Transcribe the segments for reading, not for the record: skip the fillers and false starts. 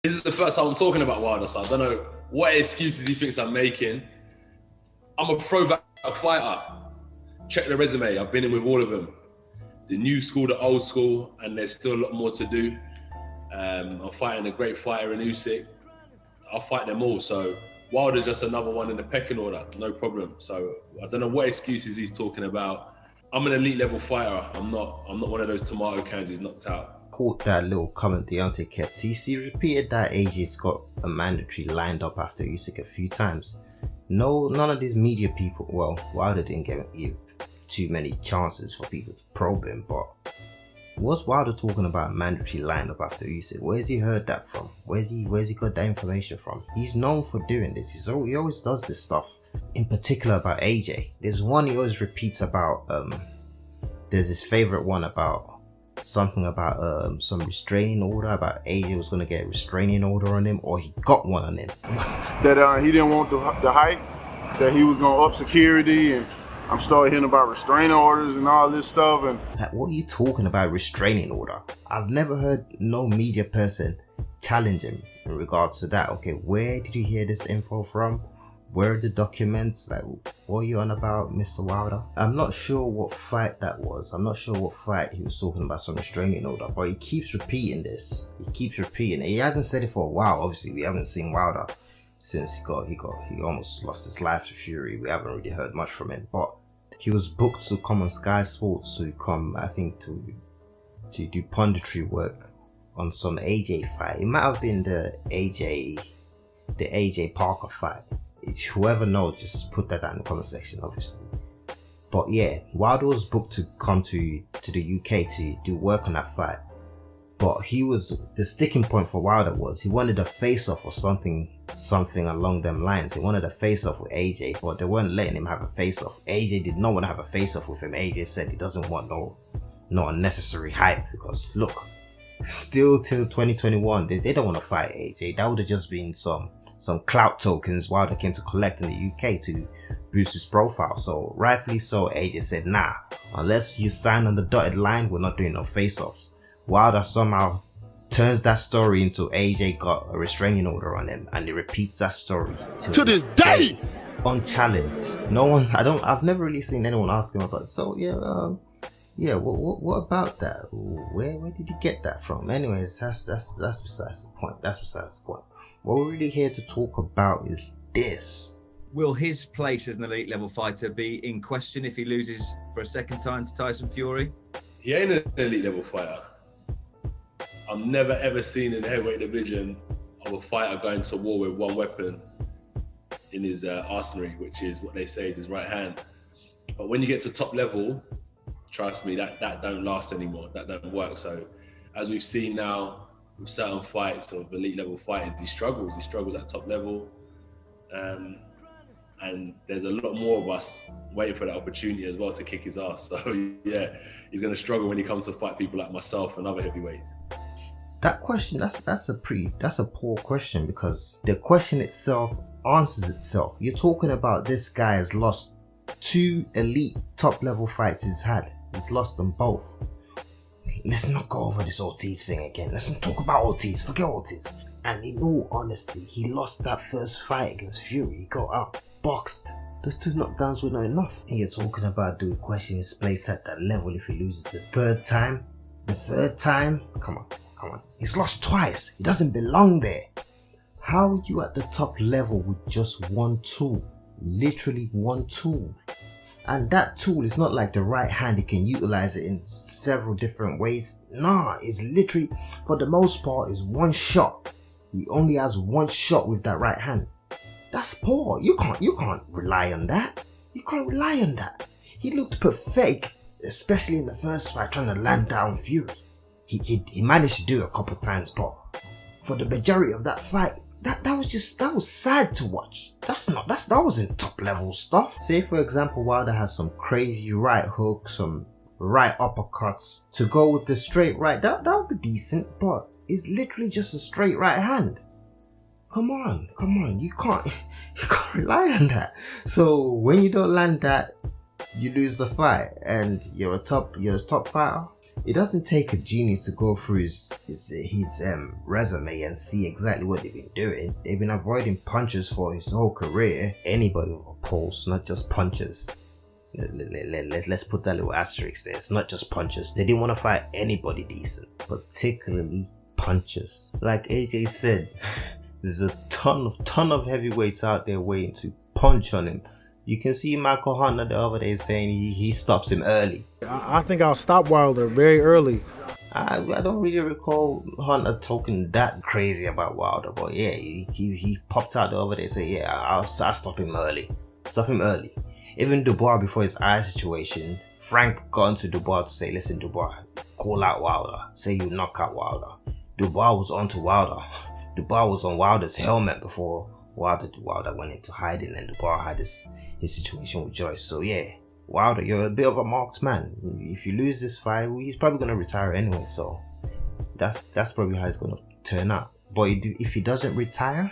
This is the first time I'm talking about Wilder, so I don't know what excuses he thinks I'm making. I'm a throwback fighter. Check the resume. I've been in with all of them. The new school, the old school, and there's still a lot more to do. I'm fighting a great fighter in Usyk. I'll fight them all. So Wilder's just another one in the pecking order, no problem. So I don't know what excuses he's talking about. I'm an elite level fighter. I'm not one of those tomato cans he's knocked out. Caught that little comment Deontay kept. He repeated that AJ's got a mandatory lined up after Usyk a few times. No, none of these media people, well, Wilder didn't give too many chances for people to probe him, but what's Wilder talking about mandatory lineup after Usyk? Where's he heard that from? Where's he got that information from? He's known for doing this. He always does this stuff. In particular about AJ. There's one he always repeats about, there's his favorite one about something about some restraining order, about AJ was going to get a restraining order on him, or he got one on him. That he didn't want the hype, that he was going to up security, and I'm starting hearing about restraining orders and all this stuff. And like, what are you talking about, restraining order? I've never heard no media person challenge him in regards to that. Okay, where did you hear this info from? Where are the documents? Like, what are you on about, Mr. Wilder? I'm not sure what fight that was. I'm not sure what fight he was talking about, some restraining order, but he keeps repeating this. He keeps repeating it. He hasn't said it for a while. Obviously, we haven't seen Wilder since he almost lost his life to Fury. We haven't really heard much from him, but he was booked to come on Sky Sports to come, I think, to do punditry work on some AJ fight. It might have been the AJ Parker fight. Whoever knows, just put that down in the comment section, obviously. But yeah, Wilder was booked to come to the UK to do work on that fight. But the sticking point for Wilder was he wanted a face-off or something along them lines. He wanted a face-off with AJ, but they weren't letting him have a face-off. AJ did not want to have a face-off with him. AJ said he doesn't want no unnecessary hype, because look, still till 2021, they don't want to fight AJ. That would have just been some clout tokens Wilder came to collect in the UK to boost his profile. So rightfully so, AJ said, nah, unless you sign on the dotted line, we're not doing no face-offs. Wilder somehow turns that story into AJ got a restraining order on him, and he repeats that story to this day, unchallenged. No one, I've never really seen anyone ask him about it. So yeah, what about that? Where did he get that from? Anyways, that's besides the point. That's besides the point. What we're really here to talk about is this. Will his place as an elite level fighter be in question if he loses for a second time to Tyson Fury? He ain't an elite level fighter. I've never ever seen in the heavyweight division of a fighter going to war with one weapon in his arsenal, which is what they say is his right hand. But when you get to top level, trust me, that don't last anymore. That don't work. So as we've seen now with certain fights of elite level fighters, he struggles at top level. And there's a lot more of us waiting for that opportunity as well to kick his ass. So yeah, he's going to struggle when he comes to fight people like myself and other heavyweights. That question, that's a poor question, because the question itself answers itself. You're talking about this guy has lost 2 elite top level fights he's had. He's lost them both. Let's not go over this Ortiz thing again. Let's not talk about Ortiz. Forget Ortiz. And in all honesty, he lost that first fight against Fury. He got out boxed. Those 2 knockdowns were not enough. And you're talking about dude questioning his place at that level if he loses the third time. The third time? Come on. He's lost twice. He doesn't belong there. How are you at the top level with just one tool? Literally one tool. And that tool is not like the right hand. He can utilize it in several different ways. Nah, it's literally, for the most part, is one shot. He only has one shot with that right hand. That's poor. You can't rely on that. You can't rely on that. He looked pathetic, especially in the first fight, trying to land down Fury. He managed to do it a couple times, but for the majority of that fight, that was sad to watch. That wasn't top level stuff. Say for example, Wilder has some crazy right hook, some right uppercuts to go with the straight right. That would be decent, but it's literally just a straight right hand. Come on, you can't rely on that. So when you don't land that, you lose the fight, and you're a top fighter. It doesn't take a genius to go through his resume and see exactly what they've been doing. They've been avoiding punches for his whole career. Anybody with a pulse, not just punches. Let's put that little asterisk there. It's not just punches. They didn't want to fight anybody decent, particularly punches. Like AJ said, there's a ton of heavyweights out there waiting to punch on him. You can see Michael Hunter the other day saying he stops him early. I think I'll stop Wilder very early. I don't really recall Hunter talking that crazy about Wilder, but yeah, he popped out the other day and said, yeah, I'll stop him early. Stop him early. Even Dubois, before his eye situation, Frank got into Dubois to say, listen, Dubois, call out Wilder. Say you knock out Wilder. Dubois was on to Wilder. Dubois was on Wilder's helmet before Wilder went into hiding, and Dubois had his situation with Joyce. So yeah, Wilder, you're a bit of a marked man. If you lose this fight, he's probably going to retire anyway. So that's probably how it's going to turn out. But if he doesn't retire...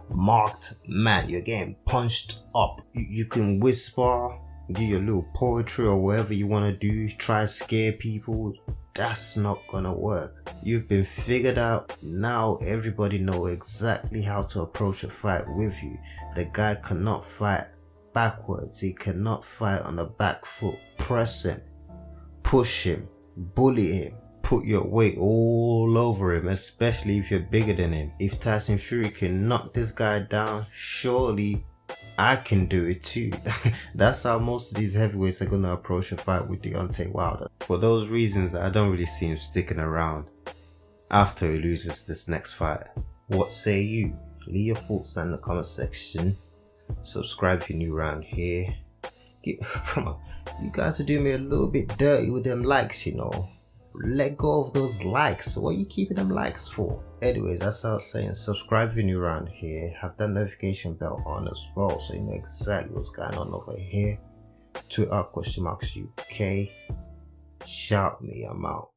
marked man, you're getting punched up. You can whisper, do your little poetry or whatever you want to do, try to scare people. That's not gonna work. You've been figured out. Now everybody know exactly how to approach a fight with you. The guy cannot fight backwards. He cannot fight on the back foot. Press him, push him, bully him. Put your weight all over him, especially if you're bigger than him. If Tyson Fury can knock this guy down, surely I can do it too. That's how most of these heavyweights are going to approach a fight with Deontay Wilder. For those reasons, I don't really see him sticking around after he loses this next fight. What say you? Leave your thoughts down in the comment section. Subscribe if you're new around here. Come on, you guys are doing me a little bit dirty with them likes, you know. Let go of those likes. What are you keeping them likes for? Anyways, that's how I was saying. Subscribe if you're new around here. Have that notification bell on as well, so you know exactly what's going on over here. Twitter !UK. Shout me, I'm out.